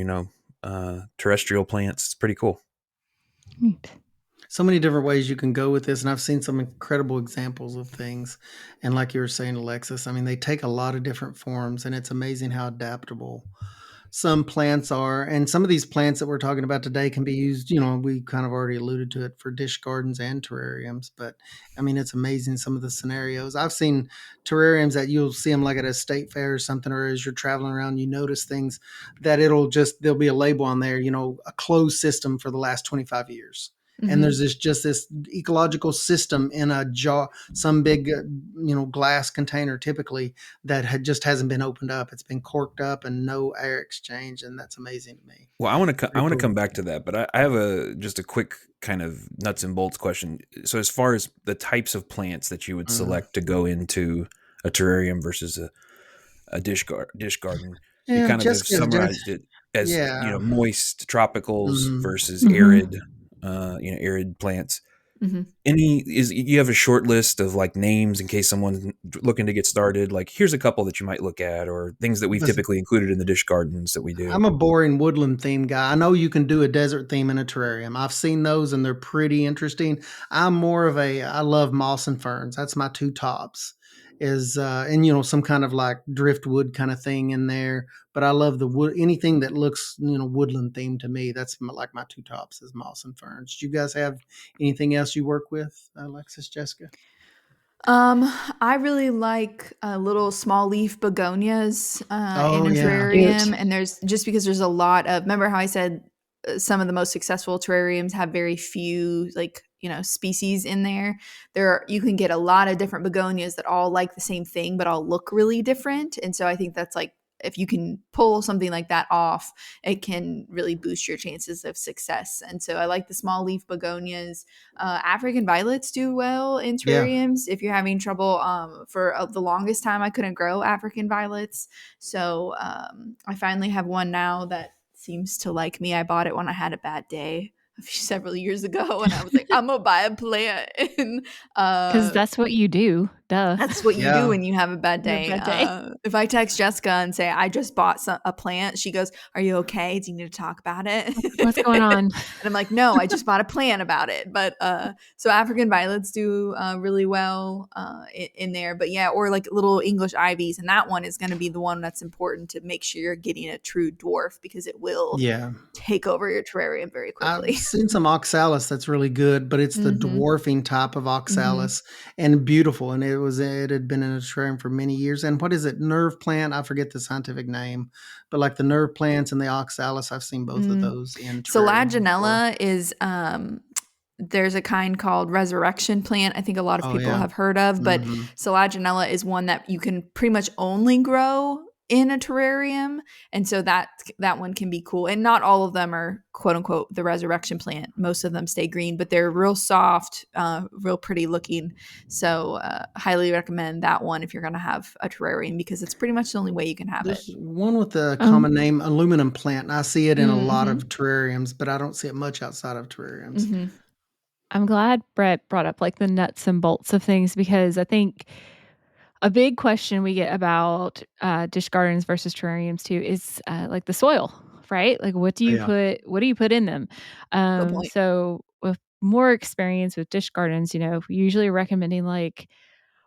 terrestrial plants. It's pretty cool. Neat. So many different ways you can go with this, and I've seen some incredible examples of things. And like you were saying, Alexis, I mean, they take a lot of different forms, and it's amazing how adaptable some plants are. And some of these plants that we're talking about today can be used, we kind of already alluded to it, for dish gardens and terrariums. But I mean, it's amazing some of the scenarios. I've seen terrariums that you'll see them like at a state fair or something, or as you're traveling around, you notice things that there'll be a label on there, a closed system for the last 25 years. And Mm-hmm. there's this ecological system in a jar, some big, glass container typically, that just hasn't been opened up. It's been corked up and no air exchange, and that's amazing to me. Well, I Pretty want to cool. come back to that, but I have just a quick kind of nuts and bolts question. So, as far as the types of plants that you would Mhm. select to go into a terrarium versus a dish garden, you Yeah, kind of have Jessica's just summarized it as, yeah. moist tropicals Mhm. versus Mhm. arid plants. Mm-hmm. You have a short list of like names in case someone's looking to get started? Like, here's a couple that you might look at, or things that we've This typically included in the dish gardens that we do. I'm a boring woodland theme guy. I know you can do a desert theme in a terrarium. I've seen those and they're pretty interesting. I love moss and ferns. That's my two tops. Is and some kind of like driftwood kind of thing in there. But I love the wood, anything that looks, woodland themed to me. That's like my two tops is moss and ferns. Do you guys have anything else you work with, Alexis, Jessica? I really like little small leaf begonias in Oh a yeah. Cute. terrarium, and there's just because there's a lot of. Remember how I said some of the most successful terrariums have very few species in there. You can get a lot of different begonias that all like the same thing, but all look really different, and so I think that's like if you can pull something like that off, it can really boost your chances of success. And so I like the small leaf begonias. African violets do well in Yeah. terrariums if you're having trouble. For the longest time, I couldn't grow African violets. So I finally have one now that seems to like me. I bought it when I had a bad day several years ago, and I was like, I'm gonna buy a plant. And 'Cause that's what you do. Duh. That's what you do Yeah. when you have a bad You have a day. bad day. If I text Jessica and say, I just bought a plant, she goes, are you okay? Do you need to talk about it? What's going on? And I'm like, no, I just bought a plant about it. But so African violets do really well in there. But yeah, or like little English ivies. And that one is going to be the one that's important to make sure you're getting a true dwarf, because it will Yeah. take over your terrarium very I've quickly. seen some oxalis that's really good, but it's the Mm-hmm. dwarfing type of Mm-hmm. oxalis and beautiful. And it had been in a terrarium for many years. And what is it? Nerve plant? I forget the scientific name, but like the nerve plants and the oxalis, I've seen both of Mm. those in terrariums before. Selaginella is there's a kind called resurrection plant I think a lot of Oh people yeah. have heard of, but Hmm. Selaginella is one that you can pretty much only grow in a terrarium, and so that one can be cool. And not all of them are quote unquote the resurrection plant. Most of them stay green, but they're real soft, real pretty looking. So highly recommend that one if you're going to have a terrarium, because it's pretty much the only way you can have it. There's one with the Um, common name aluminum plant, and I see it in a lot Mm-hmm. of terrariums, but I don't see it much outside of terrariums. Mm-hmm. I'm glad Brett brought up like the nuts and bolts of things, because I think a big question we get about dish gardens versus terrariums too is like the soil, right? Like Oh, yeah. what do you put in them? Good point. So with more experience with dish gardens, usually recommending like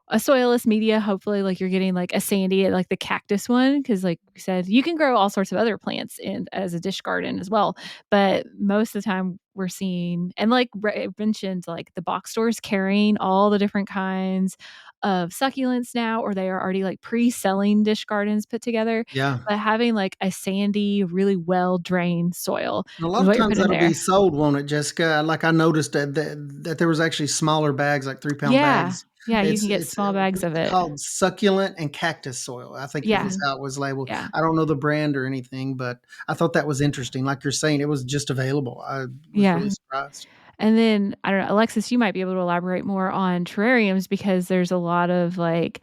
a soilless media. Hopefully, like you're getting like a sandy, like the cactus one, because like we said, you can grow all sorts of other plants in as a dish garden as well. But most of the time, we're seeing, and like Ray mentioned, like the box stores carrying all the different kinds of succulents now, or they are already like pre-selling dish gardens put together. Yeah. But having like a sandy, really well drained soil A lot is of what you're times putting in that'll be there. sold, won't it, Jessica? Like I noticed that there was actually smaller bags, like 3 pound Yeah, bags. yeah, you can get It's small bags of it. called succulent and cactus soil. I think it Yeah, was how it was labeled. yeah, I don't know the brand or anything, but I thought that was interesting. Like you're saying, it was just available. I was yeah. really surprised. And then I don't know, Alexis, you might be able to elaborate more on terrariums, because there's a lot of like,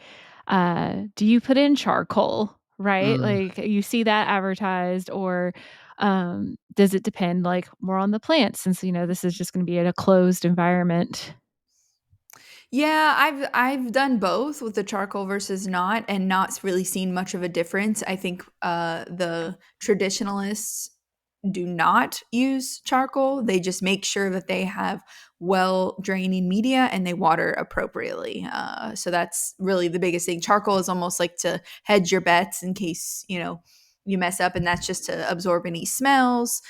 do you put in charcoal, right? Mm. Like you see that advertised, or does it depend like more on the plant, since this is just going to be in a closed environment? Yeah, I've done both with the charcoal versus not, and not really seen much of a difference. I think the traditionalists do not use charcoal. They just make sure that they have well draining media and they water appropriately. So that's really the biggest thing. Charcoal is almost like to hedge your bets in case you mess up, and that's just to absorb any smells.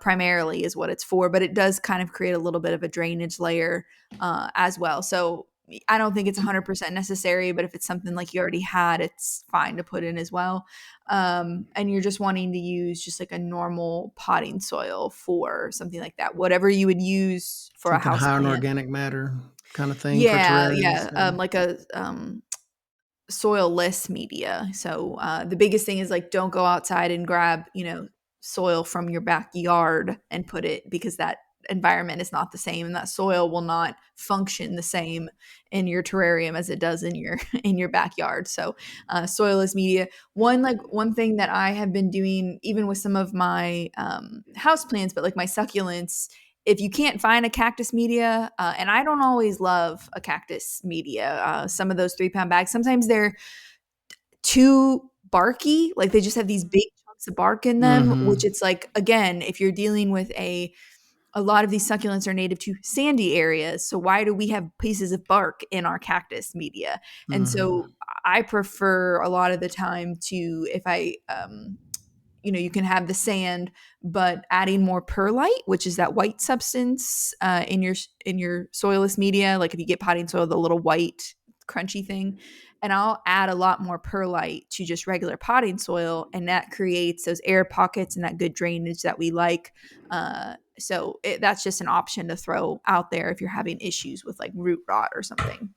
Primarily is what it's for, but it does kind of create a little bit of a drainage layer as well. So I don't think it's 100% necessary, but if it's something like you already had, it's fine to put in as well. And you're just wanting to use just like a normal potting soil for something like that, whatever you would use for a Something house high in plant. organic matter kind of thing for Yeah, terrariums. yeah, Yeah. like a soil-less media. So the biggest thing is like don't go outside and grab soil from your backyard and put it, because that environment is not the same, and that soil will not function the same in your terrarium as it does in your in your backyard. So soilless media. One thing that I have been doing even with some of my house plants, but like my succulents, if you can't find a cactus media, and I don't always love a cactus media, some of those 3 pound bags, sometimes they're too barky. Like they just have these big chunks of bark in them, which Mhm. it's like, again, if you're dealing with a lot of these succulents are native to sandy areas. So why do we have pieces of bark in our cactus media? And Mhm. so I prefer a lot of the time to, if I you can have the sand, but adding more perlite, which is that white substance in your soilless media. Like if you get potting soil, the little white crunchy thing, and I'll add a lot more perlite to just regular potting soil, and that creates those air pockets and that good drainage that we like. That's just an option to throw out there if you're having issues with like root rot or something.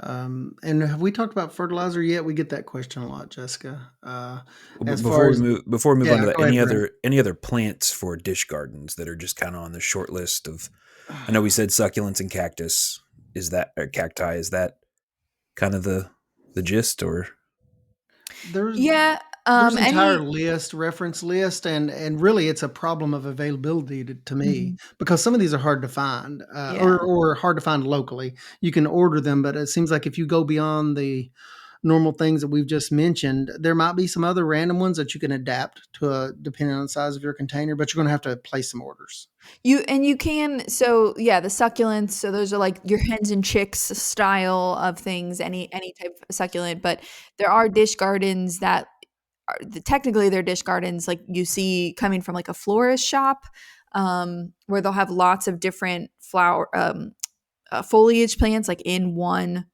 And have we talked about fertilizer yet? We get that question a lot, Jessica. Well, As far as before we move on yeah, to that, go ahead, Brent. any other plants for dish gardens that are just kind of on the short list of? I know we said succulents and cactus. Is that or cacti? Is that kind of the gist, or? There's Yeah. There's entire Any list, reference list, and really it's a problem of availability to me Mhm. because some of these are hard to find, Yeah. or hard to find locally. You can order them, but it seems like if you go beyond the normal things that we've just mentioned, there might be some other random ones that you can adapt to, depending on the size of your container, but you're gonna have to place some orders. You can so yeah, the succulents, so those are like your hens and chicks style of things, any type of succulent, but there are dish gardens that are technically they're dish gardens like you see coming from like a florist shop, where they'll have lots of different foliage plants like in one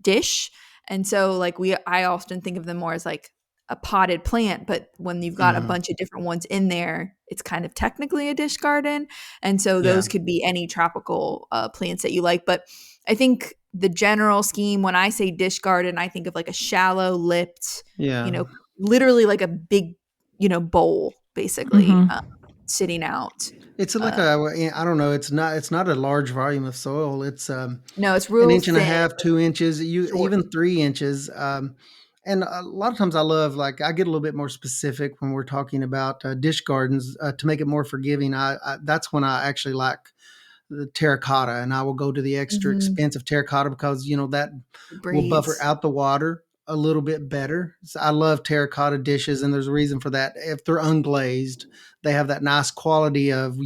dish. And so like I often think of them more as like a potted plant, but when you've got a Mhm. bunch of different ones in there, it's kind of technically a dish garden. And so Yeah. those could be any tropical plants that you like. But I think the general scheme, when I say dish garden, I think of like a shallow lipped, you Yeah. know, literally like a big, bowl basically Mhm. sitting out. It's like Uh, I don't know, it's not a large volume of soil. It's, no, it's an real inch and a thin, half, 2 inches, you short. even 3 inches, and a lot of times I love, like, I get a little bit more specific when we're talking about, dish gardens, to make it more forgiving. I that's when I actually like the terracotta, and I will go to the extra Hmm. expensive terracotta because that It will buffer breathes. out the water a little bit better. So I love terracotta dishes, and there's a reason for that. If they're unglazed, they have that nice quality of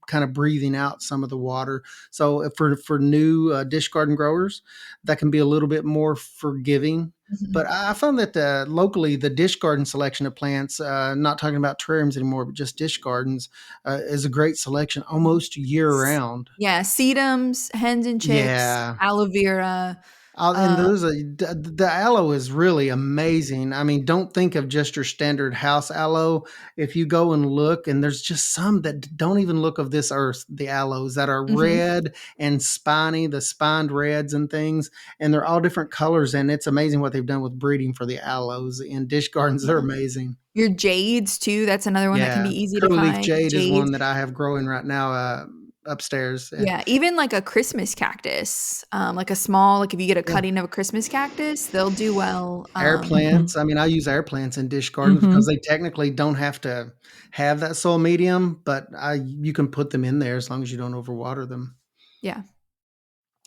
kind of breathing out some of the water. So for new, dish garden growers, that can be a little bit more forgiving. But Mhm. I found that, locally, the dish garden selection of plants, not talking about terrariums anymore, but just dish gardens, is a great selection almost year round. Yeah, sedums, hens and chicks, Yeah. aloe vera. And Uh, the aloe is really amazing. I mean, don't think of just your standard house aloe. If you go and look, and there's just some that don't even look of this earth, the aloes that are mhm. red and spiny, the spined reds and things, and they're all different colors. And it's amazing what they've done with breeding for the aloes in dish gardens. They're Yeah. amazing. Your jades too, that's another one that can Yeah, be easy to curly leaf find, jade is jades. one that I have growing right now, upstairs. Yeah, even like a Christmas cactus, like a small like if you get a Yeah. cutting of a Christmas cactus, they'll do well, Air Mhm. plants. I mean, I use air plants in dish gardens because Mhm. they technically don't have to have that soil medium, but you can put them in there as long as you don't overwater them. yeah.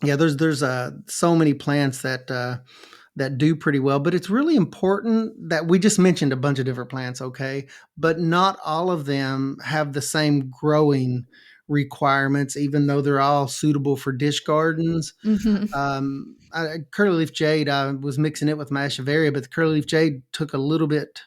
Yeah, there's so many plants that do pretty well, but it's really important that we just mentioned a bunch of different plants, okay? But not all of them have the same growing requirements, even though they're all suitable for dish gardens. Mhm. Curly leaf jade, I was mixing it with my echeveria, but the curly leaf jade took a little bit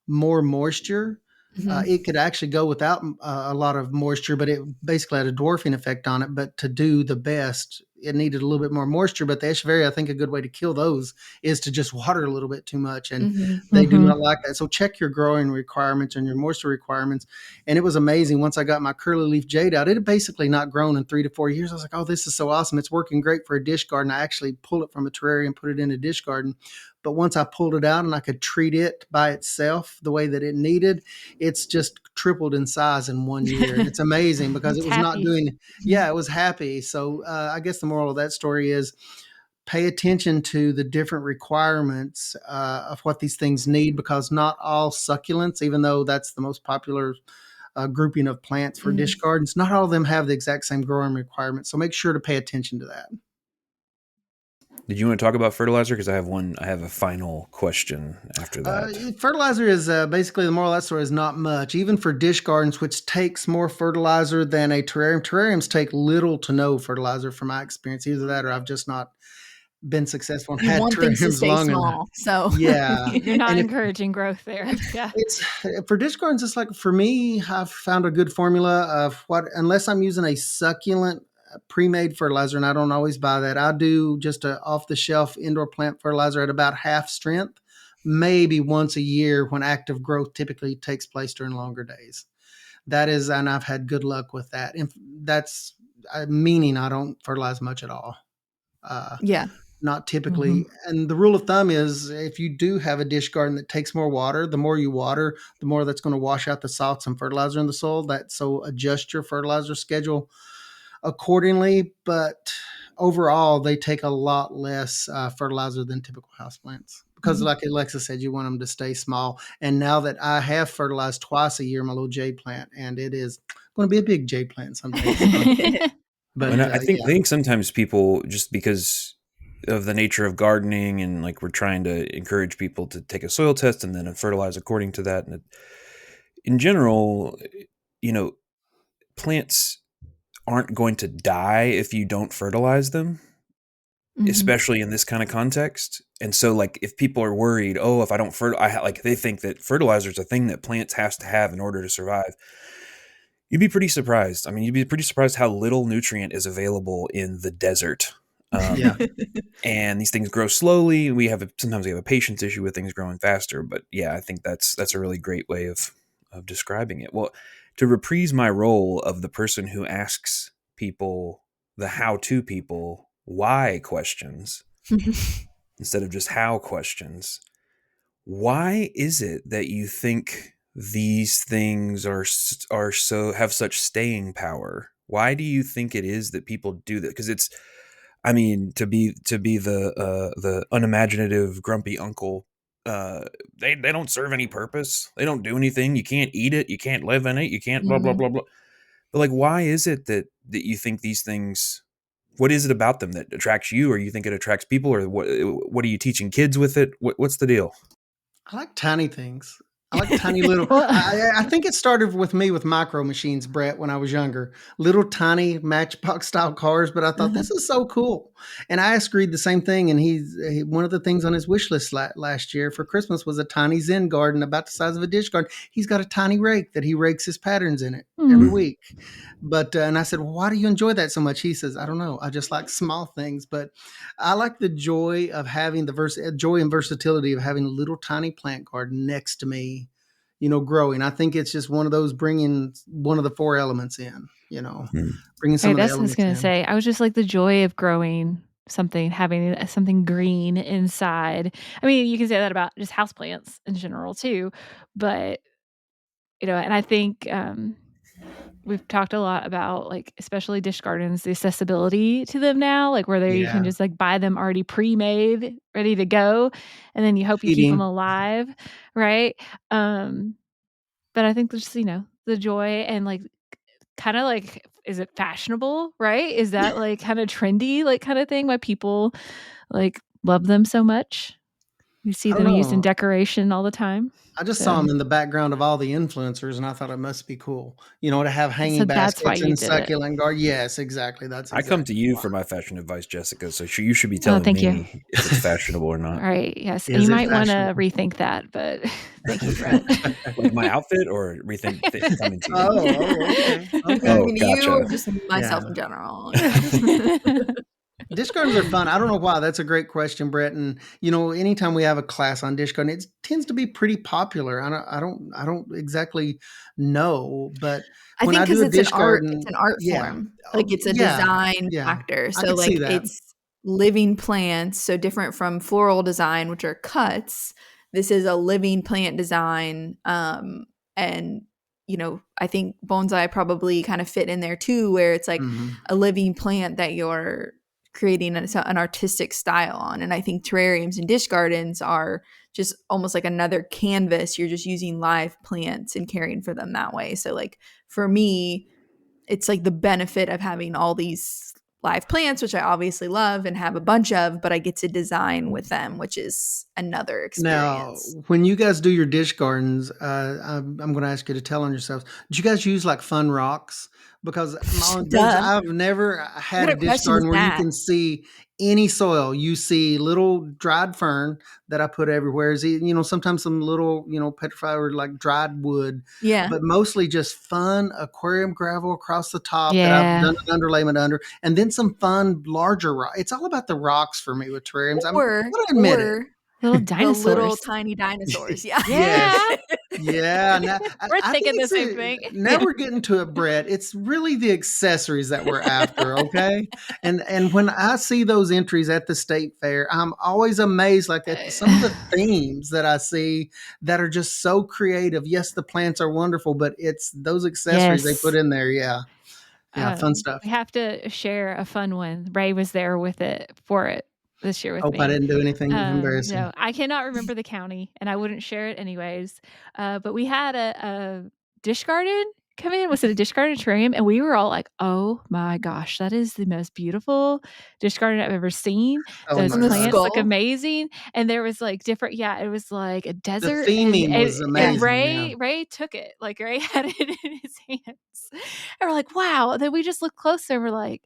more moisture. Mhm. It could actually go without, a lot of moisture, but it basically had a dwarfing effect on it. But to do the best, it needed a little bit more moisture. But the echeveria, I think a good way to kill those is to just water a little bit too much, and Mhm. they do not Mhm. like that. So check your growing requirements and your moisture requirements. And it was amazing. Once I got my curly leaf jade out, it had basically not grown in 3 to 4 years. I was like, oh, this is so awesome. It's working great for a dish garden. I actually pulled it from a terrarium, put it in a dish garden. But once I pulled it out and I could treat it by itself the way that it needed, it's just tripled in size in 1 year. And it's amazing because It's it was not happy. doing, yeah, it was happy. So, I guess the moral of that story is pay attention to the different requirements, of what these things need, because not all succulents, even though that's the most popular, grouping of plants for dish Mhm. gardens, not all of them have the exact same growing requirements. So make sure to pay attention to that. Did you want to talk about fertilizer? Because I have a final question after that. Fertilizer is, basically, the moral of that story is not much, even for dish gardens, which takes more fertilizer than a terrarium. Terrariums take little to no fertilizer, from my experience. Either that, or I've just not been successful and You had want things to terrariums stay long enough. small, so Yeah, You're not and if encouraging growth there. Yeah. it's for dish gardens, it's like, for me, I've found a good formula of what, unless I'm using a succulent, pre-made fertilizer, and I don't always buy that. I do just a off-the-shelf indoor plant fertilizer at about half strength, maybe once a year when active growth typically takes place during longer days. That is, and I've had good luck with that. And that's, meaning I don't fertilize much at all. Uh, yeah. Not typically. Mhm. And the rule of thumb is, if you do have a dish garden that takes more water, the more you water, the more that's going to wash out the salts and fertilizer in the soil. So adjust your fertilizer schedule accordingly. But overall, they take a lot less, fertilizer than typical houseplants because like Alexa said, you want them to stay small. And now that I have fertilized twice a year my little jade plant, and it is going to be a big jade plant someday. So, but And I yeah. think sometimes people, just because of the nature of gardening, and like we're trying to encourage people to take a soil test and then fertilize according to that. And in general, you know, plants aren't going to die if you don't fertilize them, especially in this kind of context. And so, like, if people are worried, oh, if I don't like they think that fertilizer is a thing that plants has to have in order to survive. You'd be pretty surprised. I mean, you'd be pretty surprised how little nutrient is available in the desert. Yeah. And these things grow slowly. Sometimes we have a patience issue with things growing faster. But yeah, I think that's a really great way of describing it. Well, to reprise my role of the person who asks people, the how-to people, why questions instead of just how questions. Why is it that you think these things are so have such staying power? Why do you think it is that people do that? Because it's, I mean, to be the unimaginative grumpy uncle, they don't serve any purpose. They don't do anything. You can't eat it. You can't live in it. You can't blah blah blah blah. But like, why is it that you think these things? What is it about them that attracts you, or you think it attracts people, or what are you teaching kids with it? What's the deal? I like tiny things. I like tiny little. Well, I think it started with me with micro machines, Brett, when I was younger. Little tiny Matchbox style cars, but I thought this is so cool. And I asked Reed the same thing, and one of the things on his wish list last year for Christmas was a tiny Zen garden about the size of a dish garden. He's got a tiny rake that he rakes his patterns in it every week. But and I said, well, why do you enjoy that so much? He says, I don't know. I just like small things, but I like the joy of having the joy and versatility of having a little tiny plant garden next to me, growing. I think it's just one of those bringing one of the four elements in, bringing some right, of the that's what I was elements gonna in. say. I was just like the joy of growing something, having something green inside. I mean, you can say that about just houseplants in general too, but, and I think, we've talked a lot about, like, especially dish gardens, the accessibility to them now, like, where you can Yeah. just, like, buy them already pre-made, ready to go, and then you hope you keep them Feeding. alive, right? Um, but I think there's, the joy and, like, kinda like, is it fashionable, right? Is that, like, kinda trendy, like, kinda thing why people, like, love them so much? You see I don't them used in know. decoration all the time, I just saw so them in the background of all the influencers, and I thought it must be cool, to have so hanging that's why baskets you and did it. succulent garden. Yes, exactly. That's I come to exactly you why. for my fashion advice, Jessica. So you should be Oh, telling thank you. me if it's fashionable or All not. right, yes, and you Is it might wanna fashionable? rethink that, but thank you, Brett. Like my outfit, or rethink coming to you? Okay. Okay. Talking Oh, to you or gotcha. just myself Yeah. in general? Yeah. Dish gardens are fun. I don't know why. That's a great question, Brett. And anytime we have a class on dish garden, it tends to be pretty popular. I don't exactly know, but I when I think do because a it's an dish art it's garden, an art yeah, form. Like, oh, it's a yeah, design yeah, factor. I So, could see like, that. it's living plants, so different from floral design, which are cuts. This is a living plant design, and, I think bonsai probably kind of fit in there too, where it's like Hmm. a living plant that you're creating an artistic style on. And I think terrariums and dish gardens are just almost like another canvas. You're just using live plants and caring for them that way. So, like, for me, it's like the benefit of having all these live plants, which I obviously love and have a bunch of, but I get to design with them, which is another Now, experience. when you guys do your dish gardens, I'm going to ask you to tell on yourselves. Do you guys use like fun rocks? Because Duh. I've never What had a kind of dish question is garden where you that? can see any soil. You see little dried fern that I put everywhere. Sometimes some little, petrified or like dried wood, Yeah. but mostly just fun aquarium gravel across the top that I've Yeah. done an underlayment under, and then some fun larger rock. It's all about the rocks for me with terrariums. I'm Or going to admit it. or Little the little dinosaurs. tiny dinosaurs. Yeah. Yeah. Yes. Yeah. Now, We're I think thinking the same thing. now we're getting to it, Brett. It's really the accessories that we're after. Okay. And when I see those entries at the state fair, I'm always amazed, like at some of the themes that I see that are just so creative. Yes, the plants are wonderful, but it's those accessories they put Yes. in there. Yeah. Yeah. Fun stuff. We have to share a fun one. Ray was there with it for it. this year with Hope I me. didn't do anything No, embarrassing. I cannot remember the county, and I wouldn't share it anyways. But we had a dish garden come in. Was it a dish garden terrarium? And we were all like, "Oh my gosh, that is the most beautiful dish garden I've ever seen. Oh Those my On the gosh. plants look skull? amazing." And there was like different, yeah, it was like a The desert, and theming and, was and amazing, yeah. Ray took it. Like Ray had it in his hands, and we're like, "Wow!" And then we just looked closer, and we're like,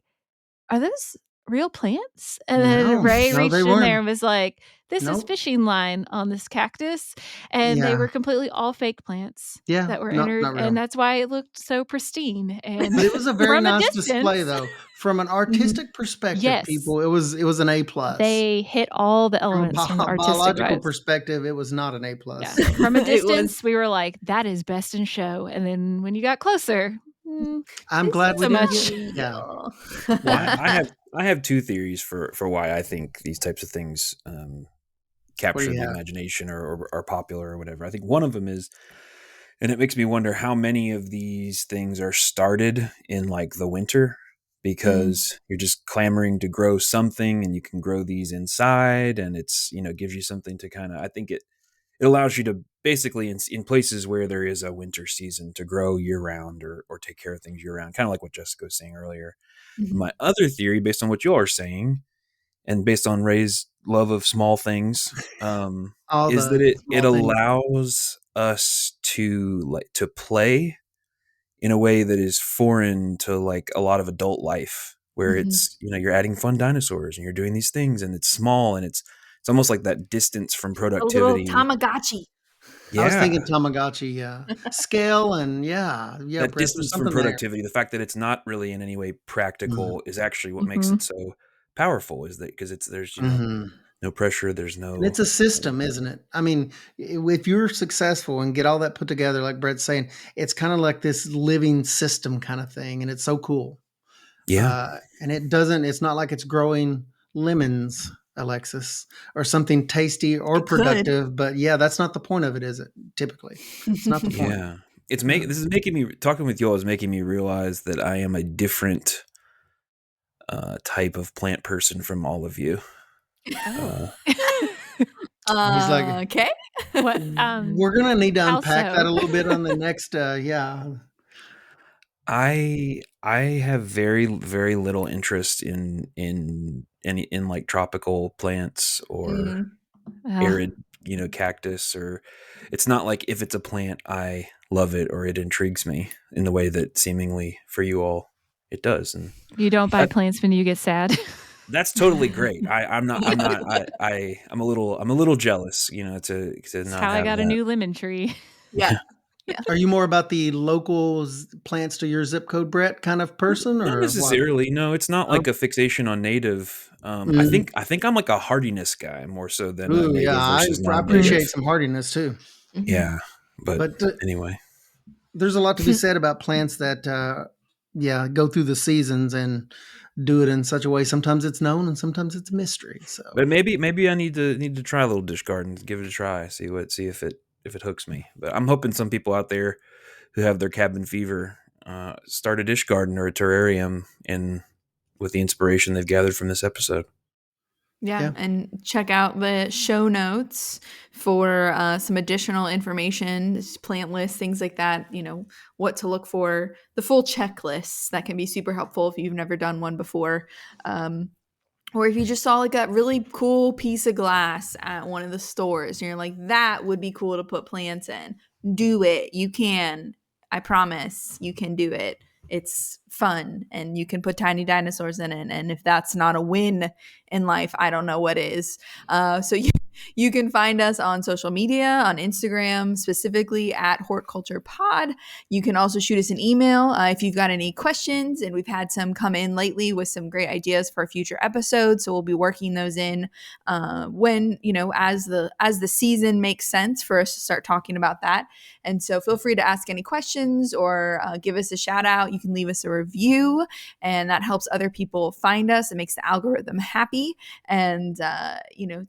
"Are those real plants?" And then No, Ray no, they reached in there weren't. and was like, "This is Nope. fishing line on this cactus." And they Yeah. were completely all fake plants Yeah, that were not entered, and real. that's why it looked so pristine. And But it was a very from a nice display, distance, though. From an Mhm. artistic perspective, yes, people, it was an A plus. they hit all the From a elements from the artistic biological wise. perspective, it was not an A Yeah. plus. From a It was distance, we were like, "That is best in show." And then when you got closer, I'm this glad not is we so didn't get much. yeah, real. Well, yeah. I have two theories for why I think these types of things What do capture you the have? imagination or are popular or whatever. I think one of them is, and it makes me wonder how many of these things are started in like the winter Mm. because you're just clamoring to grow something and you can grow these inside and it's, gives you something to kind of, I think it allows you to basically in places where there is a winter season to grow year round or take care of things year round, kind of like what Jessica was saying earlier. Mhm. My other theory, based on what you all are saying, and based on Ray's love of small things, All is that the it small things. allows us to to play in a way that is foreign to like a lot of adult life, where Mhm. it's you're adding fun dinosaurs and you're doing these things and it's small and it's almost like that distance from A little productivity. Tamagotchi. I was Yeah, thinking Tamagotchi, yeah. Scale and yeah, that Brett, there's distance from something there. productivity, the fact that it's not really in any way Mhm, practical is actually what makes it Mhm. so powerful. Is that because there's mhm. no pressure, there's And it's no a system, isn't it? I mean, if you're successful and get all that put together, like Brett's saying, it's kind of like this living system kind of thing, and it's so cool. yeah. And it's not like it's growing lemons, Alexis, or something tasty or It could. productive. But yeah, that's not the point of it, is it? Typically, it's not the point. Yeah. It's Yeah. this is making me talking with you all is making me realize that I am a different type of plant person from all of you. Oh. Uh, He's like, Okay. What, we're gonna need to how unpack that so? a little bit on the next. Yeah. I have very very little interest in any in like tropical plants or Mm. Ugh. arid, cactus or it's not like if it's a plant I love it or it intrigues me in the way that seemingly for you all it does. And You don't buy that, plants when you get sad? that's totally great. I'm a little jealous, to It's not how I have got a that. new lemon tree. Yeah. Yeah. Are you more about the local plants to your zip code, Brett, kind of person, Not or what? necessarily. No, it's not Oh, like a fixation on native. mm. I think I'm like a hardiness guy more so than a Ooh, yeah, native versus I Mm. appreciate non-native. some hardiness too. Mhm. Yeah, but But anyway, there's a lot to be said about plants that, yeah, go through the seasons and do it in such a way. Sometimes it's known, and sometimes it's a mystery. So, but maybe I need to try a little dish garden, give it a try, see if it hooks me. But I'm hoping some people out there who have their cabin fever start a dish garden or a terrarium in with the inspiration they've gathered from this episode. Yeah, yeah, and check out the show notes for some additional information, just plant lists, things like that. What to look for, the full checklists that can be super helpful if you've never done one before. Um, or if you just saw like a really cool piece of glass at one of the stores and you're like, that would be cool to put plants in. Do it. You can. I promise you can do it. It's fun and you can put tiny dinosaurs in it. And if that's not a win in life, I don't know what is. So you can find us on social media, on Instagram, specifically at Hort Culture Pod. You can also shoot us an email if you've got any questions, and we've had some come in lately with some great ideas for future episodes. So we'll be working those in when as the season makes sense for us to start talking about that. And so feel free to ask any questions or give us a shout out. You can leave us a review, and that helps other people find us. It makes the algorithm happy, and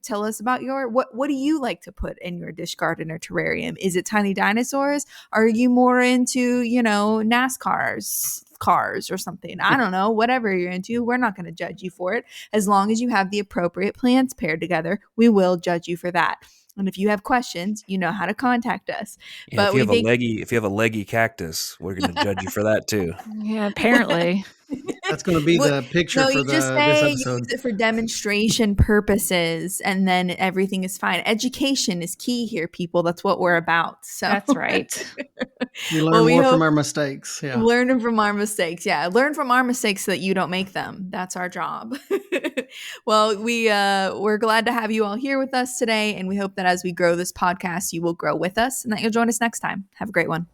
tell us about what do you like to put in your dish garden or terrarium? Is it tiny dinosaurs? Are you more into, NASCAR's cars or something? I don't know. Whatever you're into, we're not going to judge you for it. As long as you have the appropriate plants paired together, we will judge you for that. And if you have questions, you know how to contact us. Yeah, But we think if you have a leggy cactus, we're going to judge you for that too. Yeah, apparently. That's gonna be the picture no, for you just this say use episode. it for demonstration purposes, and then everything is fine. Education is key here, people. That's what we're about. So That's right. We learn well, we more hope from our mistakes. Yeah. learn from our mistakes. Yeah, learn from our mistakes so that you don't make them. That's our job. Well, we're glad to have you all here with us today, and we hope that as we grow this podcast, you will grow with us, and that you'll join us next time. Have a great one.